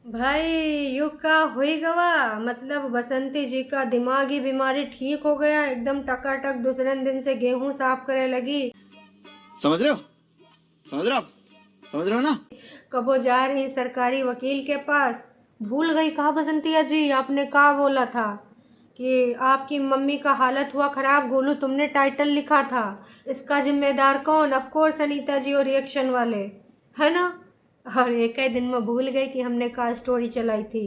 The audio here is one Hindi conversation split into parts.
भाई युग का हुई गवा। मतलब बसंती जी का दिमागी बीमारी ठीक हो गया, एकदम टकाटक दूसरे दिन से गेहूं साफ करे लगी। समझ रहे हो? समझ रहे हो आप? समझ रहे हो ना? कबो जा रही सरकारी वकील के पास, भूल गई कहा बसंतिया जी आपने कहा बोला था कि आपकी मम्मी का हालत हुआ खराब, गोलू तुमने टाइटल लिखा था, इसका जिम्मेदार कौन? ऑफ कोर्स अनीता जी और रिएक्शन वाले, है ना। और एक ही दिन में भूल गई कि हमने का स्टोरी चलाई थी।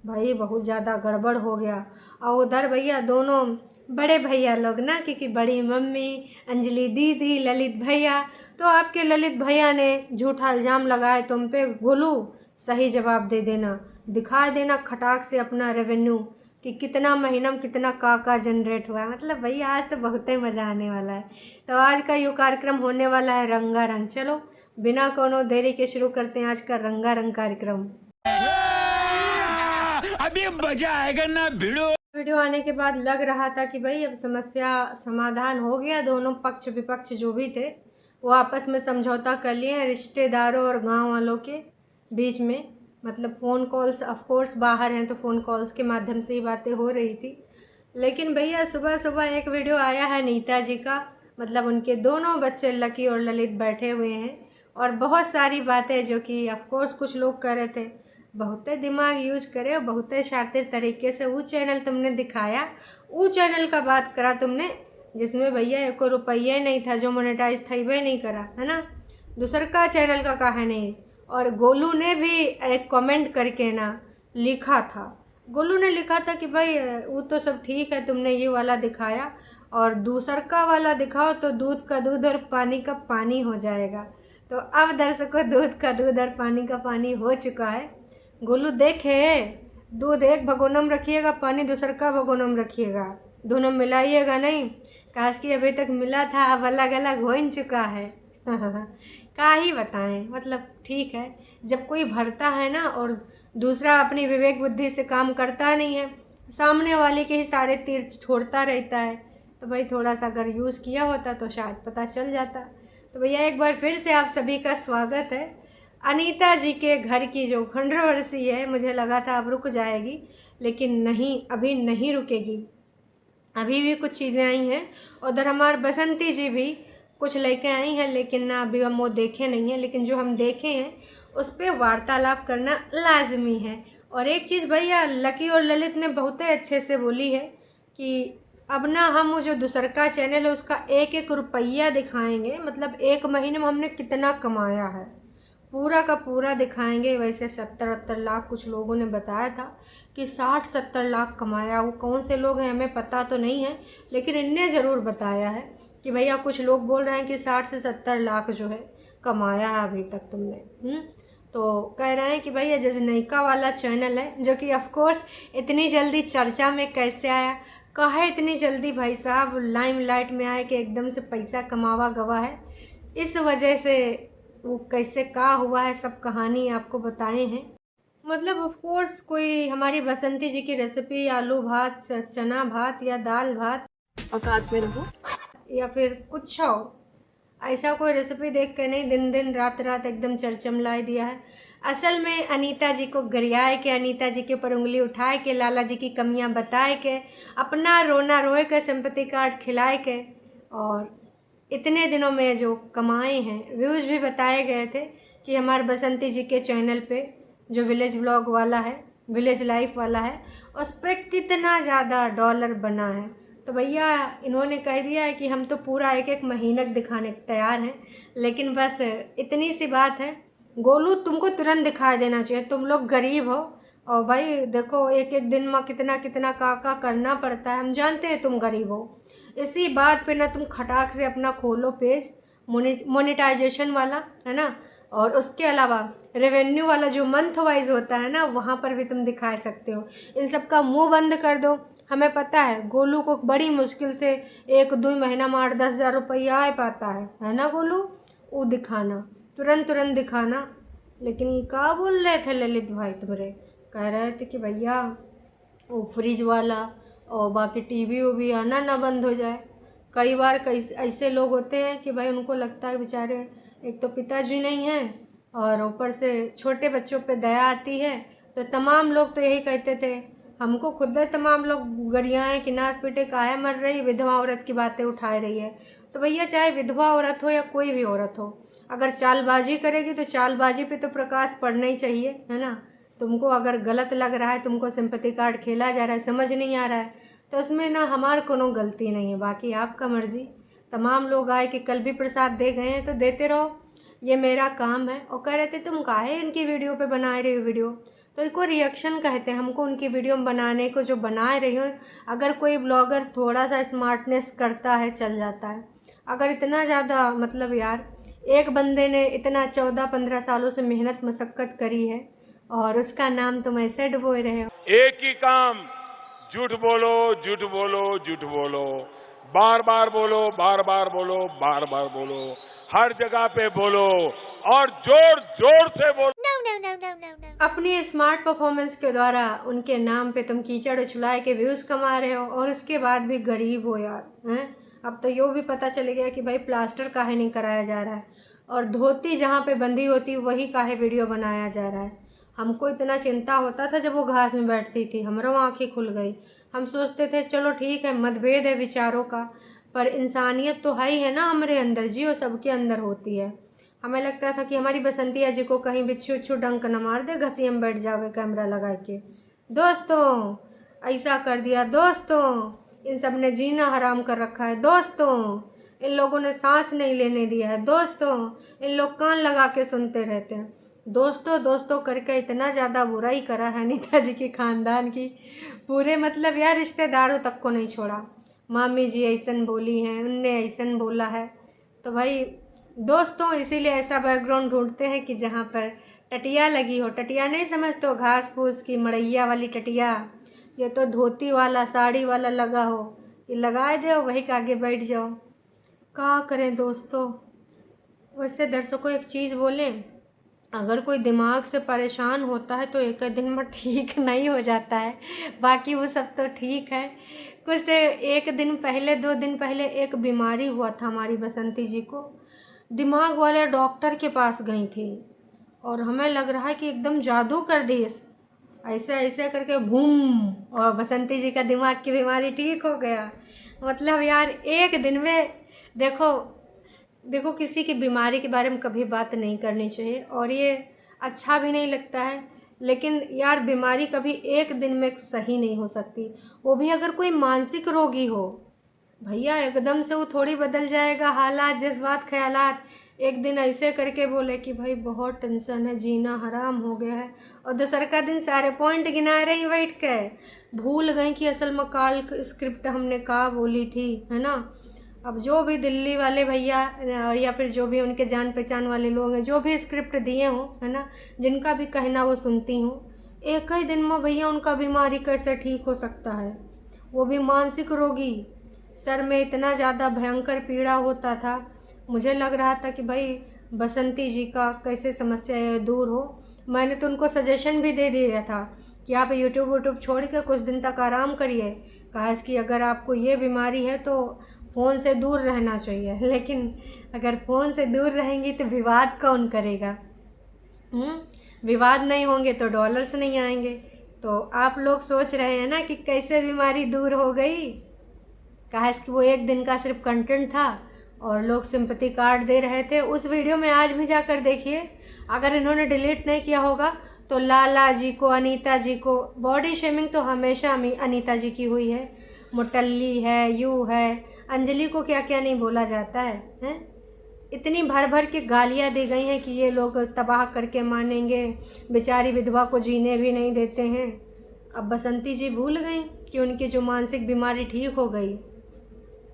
भाई बहुत ज़्यादा गड़बड़ हो गया। और उधर भैया दोनों बड़े भैया लोग ना, क्योंकि बड़ी मम्मी, अंजलि दीदी, ललित भैया, तो आपके ललित भैया ने झूठा इल्ज़ाम लगाए तुम पे। गोलू सही जवाब दे देना, दिखा देना खटाक से अपना रेवेन्यू कि कितना महीना में कितना का जनरेट हुआ है। मतलब भैया आज तो बहुत ही मज़ा आने वाला है। तो आज का ये कार्यक्रम होने वाला है रंगारंग। चलो बिना कोनो देरी के शुरू करते हैं आज का रंगारंग कार्यक्रम। अभी मजा आएगा ना भिड़ो। वीडियो आने के बाद लग रहा था कि भाई अब समस्या समाधान हो गया, दोनों पक्ष विपक्ष जो भी थे वो आपस में समझौता कर लिए, रिश्तेदारों और गांव वालों के बीच में। मतलब फ़ोन कॉल्स, ऑफ कोर्स बाहर हैं तो फ़ोन कॉल्स के माध्यम से ही बातें हो रही थी। लेकिन भैया सुबह सुबह एक वीडियो आया है नीता जी का, मतलब उनके दोनों बच्चे लकी और ललित बैठे हुए हैं और बहुत सारी बातें जो कि ऑफ कोर्स कुछ लोग कर रहे थे, बहुत दिमाग यूज करे और बहुत शातिर तरीके से वो चैनल तुमने दिखाया, वो चैनल का बात करा तुमने जिसमें भैया एक रुपये नहीं था, जो मोनेटाइज था वह नहीं करा, है ना। दूसर का चैनल का कहा नहीं। और गोलू ने भी एक कमेंट करके ना लिखा था, गोलू ने लिखा था कि भाई वो तो सब ठीक है, तुमने ये वाला दिखाया और दूसर का वाला दिखाओ तो दूध का दूध और पानी का पानी हो जाएगा। तो अब दर्शकों दूध का दूध और पानी का पानी हो चुका है। गोलू देखे, दूध एक भगोना में रखिएगा, पानी दूसर का भगोना में रखिएगा, दोनों मिलाइएगा नहीं। काश कि अभी तक मिला था, अब अलग अलग हो ही चुका है। का ही बताएं, मतलब ठीक है जब कोई भरता है ना और दूसरा अपनी विवेक बुद्धि से काम करता नहीं है, सामने वाले के ही सारे तीर छोड़ता रहता है, तो भाई थोड़ा सा अगर यूज़ किया होता तो शायद पता चल जाता। तो भैया एक बार फिर से आप सभी का स्वागत है। अनीता जी के घर की जो कंट्रोवर्सी है, मुझे लगा था अब रुक जाएगी, लेकिन नहीं, अभी नहीं रुकेगी, अभी भी कुछ चीज़ें आई हैं। उधर हमारे बसंती जी भी कुछ लेके आई हैं, लेकिन ना अभी हम वो देखे नहीं हैं, लेकिन जो हम देखे हैं उस पर वार्तालाप करना लाजमी है। और एक चीज़ भैया लकी और ललित ने बहुत ही अच्छे से बोली है कि अब ना हम वो जो दूसरका चैनल है उसका एक एक रुपया दिखाएंगे, मतलब एक महीने में हमने कितना कमाया है पूरा का पूरा दिखाएंगे। वैसे 70-80 लाख कुछ लोगों ने बताया था कि 60-70 लाख कमाया, वो कौन से लोग हैं हमें पता तो नहीं है, लेकिन इनने ज़रूर बताया है कि भैया कुछ लोग बोल रहे हैं कि 60 से 70 लाख जो है कमाया है अभी तक तुमने। तो कह रहे हैं कि भैया जो नयका वाला चैनल है, जो कि ऑफ कोर्स इतनी जल्दी चर्चा में कैसे आया, कहा इतनी जल्दी भाई साहब लाइमलाइट में आए कि एकदम से पैसा कमावा गवा है, इस वजह से वो कैसे का हुआ है सब कहानी आपको बताए हैं। मतलब ऑफ कोर्स कोई हमारी बसंती जी की रेसिपी आलू भात, चना भात या दाल भात, औकात में रहो, या फिर कुछ हो ऐसा कोई रेसिपी देख के नहीं दिन दिन रात रात एकदम चरचमलाई दिया है। असल में अनीता जी को गरियाए के, अनीता जी के ऊपर उंगली उठाए के, लाला जी की कमियां बताए के, अपना रोना रोए के, सिंपैथी कार्ड खिलाए के, और इतने दिनों में जो कमाए हैं, व्यूज़ भी बताए गए थे कि हमारे बसंती जी के चैनल पे जो विलेज व्लॉग वाला है, विलेज लाइफ वाला है, उस पर कितना ज़्यादा डॉलर बना है। तो भैया इन्होंने कह दिया है कि हम तो पूरा एक एक महीना दिखाने को तैयार हैं, लेकिन बस इतनी सी बात है, गोलू तुमको तुरंत दिखा देना चाहिए, तुम लोग गरीब हो और भाई देखो एक एक दिन में कितना कितना का करना पड़ता है, हम जानते हैं तुम गरीब हो। इसी बात पे ना तुम खटाक से अपना खोलो पेज मोनेटाइजेशन वाला, है ना, और उसके अलावा रेवेन्यू वाला जो मंथ वाइज होता है ना, वहाँ पर भी तुम दिखा सकते हो। इन सब का मुंह बंद कर दो। हमें पता है गोलू को बड़ी मुश्किल से 1-2 महीना में 8-10 हज़ार रुपया आ पाता है ना गोलू, वो दिखाना, तुरंत तुरंत दिखाना। लेकिन ये क्या बोल रहे थे ललित भाई तुम्हारे, कह रहे थे कि भैया वो फ्रिज वाला और बाकी टीवी भी आना ना बंद हो जाए। कई बार कई ऐसे लोग होते हैं कि भाई उनको लगता है बेचारे एक तो पिताजी नहीं हैं और ऊपर से छोटे बच्चों पे दया आती है, तो तमाम लोग तो यही कहते थे, हमको खुद तमाम लोग गरियाएं कि नाच पीटे काहे मर रही, विधवा औरत की बातें उठाए रही है। तो भैया चाहे विधवा औरत हो या कोई भी औरत हो, अगर चालबाजी करेगी तो चालबाजी पे तो प्रकाश पड़ना ही चाहिए, है ना। तुमको अगर गलत लग रहा है, तुमको सिंपैथी कार्ड खेला जा रहा है, समझ नहीं आ रहा है, तो उसमें ना हमार कोनो गलती नहीं है, बाकी आपका मर्जी। तमाम लोग आए कि कल भी प्रसाद दे गए हैं तो देते रहो, ये मेरा काम है। और कह रहे थे तुम काहे इनकी वीडियो पे बना रही हो वीडियो, तो इनको रिएक्शन कहते हैं। हमको उनकी वीडियो बनाने को जो बना रही हो, अगर कोई ब्लॉगर थोड़ा सा स्मार्टनेस करता है चल जाता है। अगर इतना ज़्यादा मतलब यार, एक बंदे ने इतना 14-15 सालों से मेहनत मशक्क़त करी है और उसका नाम तुम ऐसे डुबोए रहे हो। एक ही काम, झूठ बोलो झूठ बोलो झूठ बोलो, बार बार बोलो बार बार बोलो बार बार बोलो, हर जगह पे बोलो और जोर जोर से बोलो। अपनी स्मार्ट परफॉर्मेंस के द्वारा उनके नाम पे तुम कीचड़ उछलाए के व्यूज़ कमा रहे हो और उसके बाद भी गरीब हो यार, हैं। अब तो यो भी पता चल गया कि भाई प्लास्टर काहे नहीं कराया जा रहा है और धोती जहाँ पे बंधी होती वही काहे वीडियो बनाया जा रहा है। हमको इतना चिंता होता था जब वो घास में बैठती थी, हमारा आँखें खुल गई। हम सोचते थे चलो ठीक है, मतभेद है विचारों का, पर इंसानियत तो है ही है ना हमारे अंदर जी, वो सबके अंदर होती है। हमें लगता था कि हमारी बसंतिया जी को कहीं बिच्छू उच्छू डंक न मार दे, घसी हम बैठ जावे कैमरा लगा के। दोस्तों ऐसा कर दिया, दोस्तों इन सब ने जीना हराम कर रखा है, दोस्तों इन लोगों ने सांस नहीं लेने दिया है, दोस्तों इन लोग कान लगा के सुनते रहते हैं। दोस्तों दोस्तों करके इतना ज़्यादा बुराई करा है नेताजी के ख़ानदान की, पूरे मतलब यार रिश्तेदारों तक को नहीं छोड़ा। मामी जी ऐसन बोली हैं, उनने ऐसन बोला है, तो भाई दोस्तों इसीलिए ऐसा बैकग्राउंड ढूंढते हैं कि जहाँ पर टटिया लगी हो। टटिया नहीं समझते हो, घास फूस की मड़ैया वाली टटिया, ये तो धोती वाला साड़ी वाला लगा हो, ये लगाए दो वही के आगे बैठ जाओ। क्या करें दोस्तों। वैसे दर्शकों एक चीज़ बोलें, अगर कोई दिमाग से परेशान होता है तो एक दिन में ठीक नहीं हो जाता है, बाकी वो सब तो ठीक है। कुछ एक दिन पहले 2 दिन पहले एक बीमारी हुआ था हमारी बसंती जी को, दिमाग वाले डॉक्टर के पास गई थी और हमें लग रहा है कि एकदम जादू कर दी, ऐसे ऐसे करके बूम, और बसंती जी का दिमाग की बीमारी ठीक हो गया। मतलब यार एक दिन में देखो किसी की बीमारी के बारे में कभी बात नहीं करनी चाहिए और ये अच्छा भी नहीं लगता है, लेकिन यार बीमारी कभी एक दिन में सही नहीं हो सकती, वो भी अगर कोई मानसिक रोगी हो। भैया एकदम से वो थोड़ी बदल जाएगा, हालात जज्बात ख्यालात एक दिन ऐसे करके बोले कि भाई बहुत टेंशन है, जीना हराम हो गया है, और दूसरे का दिन सारे पॉइंट गिना रही बैठ के, भूल गई कि असल में काल स्क्रिप्ट हमने कहा बोली थी, है ना। अब जो भी दिल्ली वाले भैया या फिर जो भी उनके जान पहचान वाले लोग हैं, जो भी स्क्रिप्ट दिए हों, है ना, जिनका भी कहना वो सुनती हूँ, एक ही दिन में भैया उनका बीमारी कैसे ठीक हो सकता है, वो भी मानसिक रोगी। सर में इतना ज़्यादा भयंकर पीड़ा होता था, मुझे लग रहा था कि भाई बसंती जी का कैसे समस्या दूर हो। मैंने तो उनको सजेशन भी दे दिया था कि आप यूट्यूब छोड़ के कुछ दिन तक आराम करिए, कहा कि अगर आपको ये बीमारी है तो फ़ोन से दूर रहना चाहिए, लेकिन अगर फ़ोन से दूर रहेंगी तो विवाद कौन करेगा। विवाद नहीं होंगे तो डॉलर्स नहीं आएंगे। तो आप लोग सोच रहे हैं ना कि कैसे बीमारी दूर हो गई, कहा कि वो एक दिन का सिर्फ कंटेंट था और लोग सिंपैथी कार्ड दे रहे थे। उस वीडियो में आज भी जाकर देखिए, अगर इन्होंने डिलीट नहीं किया होगा तो लाला जी को, अनीता जी को, बॉडी शेमिंग तो हमेशा अनीता जी की हुई है, मुटल्ली है, यू है, अंजलि को क्या क्या नहीं बोला जाता है, हैं? इतनी भर भर के गालियाँ दी गई हैं कि ये लोग तबाह करके मानेंगे, बेचारी विधवा को जीने भी नहीं देते हैं। अब बसंती जी भूल गई कि उनकी जो मानसिक बीमारी ठीक हो गई,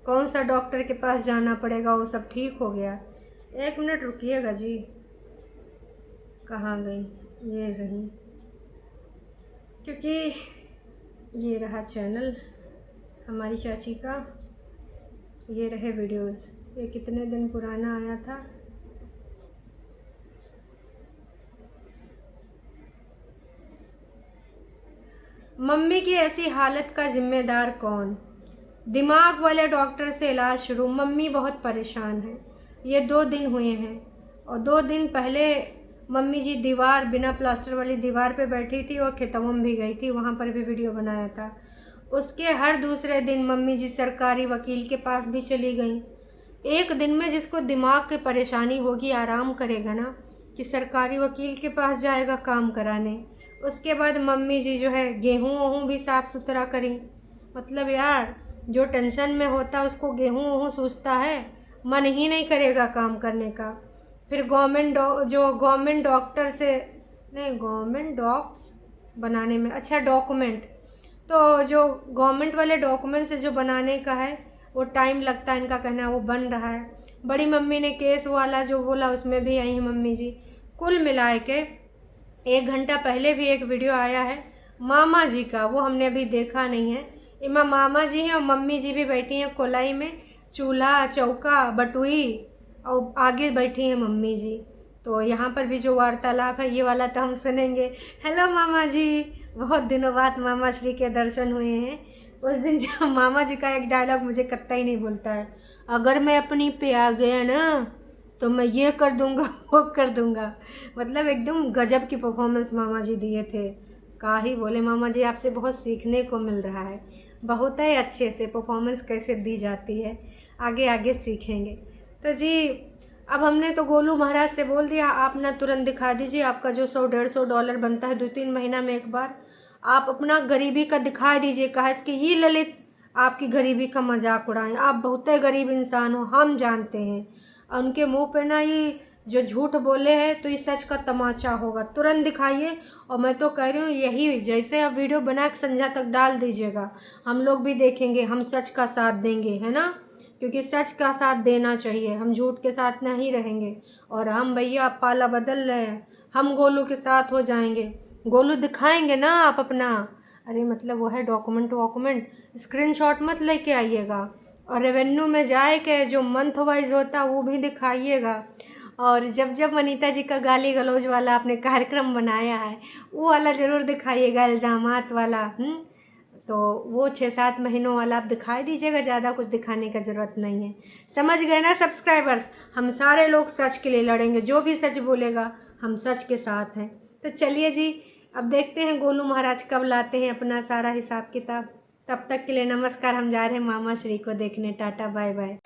कौन सा डॉक्टर के पास जाना पड़ेगा, वो सब ठीक हो गया। 1 मिनट रुकिएगा जी, कहाँ गई, ये रही, क्योंकि ये रहा चैनल हमारी चाची का, ये रहे वीडियोस, ये कितने दिन पुराना आया था। मम्मी की ऐसी हालत का जिम्मेदार कौन, दिमाग वाले डॉक्टर से इलाज शुरू, मम्मी बहुत परेशान है। ये 2 दिन हुए हैं और 2 दिन पहले मम्मी जी दीवार बिना प्लास्टर वाली दीवार पे बैठी थी और खेतवन भी गई थी, वहाँ पर भी वीडियो बनाया था। उसके हर दूसरे दिन मम्मी जी सरकारी वकील के पास भी चली गई। एक दिन में जिसको दिमाग की परेशानी होगी आराम करेगा ना, कि सरकारी वकील के पास जाएगा काम कराने। उसके बाद मम्मी जी जो है गेहूँ वहूँ भी साफ़ सुथरा करी। मतलब यार, जो टेंशन में होता है उसको गेहूँ वहूँ सूझता है, मन ही नहीं करेगा काम करने का। फिर गवर्नमेंट डॉक्टर से नहीं, गवर्नमेंट डॉक्स बनाने में, अच्छा डॉक्यूमेंट, तो जो गवर्नमेंट वाले डॉक्यूमेंट से जो बनाने का है वो टाइम लगता है, इनका कहना है वो बन रहा है। बड़ी मम्मी ने केस वाला जो बोला उसमें भी आई हैं मम्मी जी। कुल मिलाए के 1 घंटा पहले भी एक वीडियो आया है मामा जी का, वो हमने अभी देखा नहीं है। इमा मामा जी हैं और मम्मी जी भी बैठी हैं कोलाई में, चूल्हा चौका बटुई, और आगे बैठी हैं मम्मी जी। तो यहाँ पर भी जो वार्तालाप है ये वाला तो हम सुनेंगे। हेलो मामा जी, बहुत दिनों बाद मामा श्री के दर्शन हुए हैं। उस दिन जो मामा जी का एक डायलॉग मुझे कतई नहीं भूलता है, अगर मैं अपनी पे आ गया ना तो मैं ये कर दूंगा वो कर दूंगा। मतलब एकदम गजब की परफॉर्मेंस मामा जी दिए थे। का ही बोले मामा जी, आपसे बहुत सीखने को मिल रहा है, बहुत ही अच्छे से परफॉर्मेंस कैसे दी जाती है, आगे आगे सीखेंगे। तो जी अब हमने तो गोलू महाराज से बोल दिया, आप ना तुरंत दिखा दीजिए आपका जो $100-150 बनता है 2-3 महीना में एक बार, आप अपना गरीबी का दिखा दीजिए। कहा इसके ये ललित आपकी गरीबी का मजाक उड़ाएं, आप बहुत ही गरीब इंसान हो, हम जानते हैं। और उनके मुंह पे ना ये जो झूठ बोले हैं तो ये सच का तमाचा होगा, तुरंत दिखाइए। और मैं तो कह रही हूँ यही जैसे आप वीडियो बना के संध्या तक डाल दीजिएगा, हम लोग भी देखेंगे, हम सच का साथ देंगे, है ना, क्योंकि सच का साथ देना चाहिए, हम झूठ के साथ नहीं रहेंगे। और हम भैया पाला बदल रहे हैं, हम गोलू के साथ हो जाएंगे, गोलू दिखाएंगे ना आप अपना। अरे मतलब वो है डॉक्यूमेंट स्क्रीनशॉट मत लेके आइएगा, और रेवेन्यू में जाए के जो मंथ वाइज होता है वो भी दिखाइएगा। और जब जब वनीता जी का गाली गलौज वाला आपने कार्यक्रम बनाया है वो वाला ज़रूर दिखाइएगा, इल्ज़ामात वाला। तो वो 6-7 महीनों वाला आप दिखाई दीजिएगा, ज़्यादा कुछ दिखाने का ज़रूरत नहीं है। समझ गए ना सब्सक्राइबर्स, हम सारे लोग सच के लिए लड़ेंगे, जो भी सच बोलेगा हम सच के साथ हैं। तो चलिए जी, अब देखते हैं गोलू महाराज कब लाते हैं अपना सारा हिसाब किताब। तब तक के लिए नमस्कार, हम जा रहे हैं मामा श्री को देखने। Tata bye bye.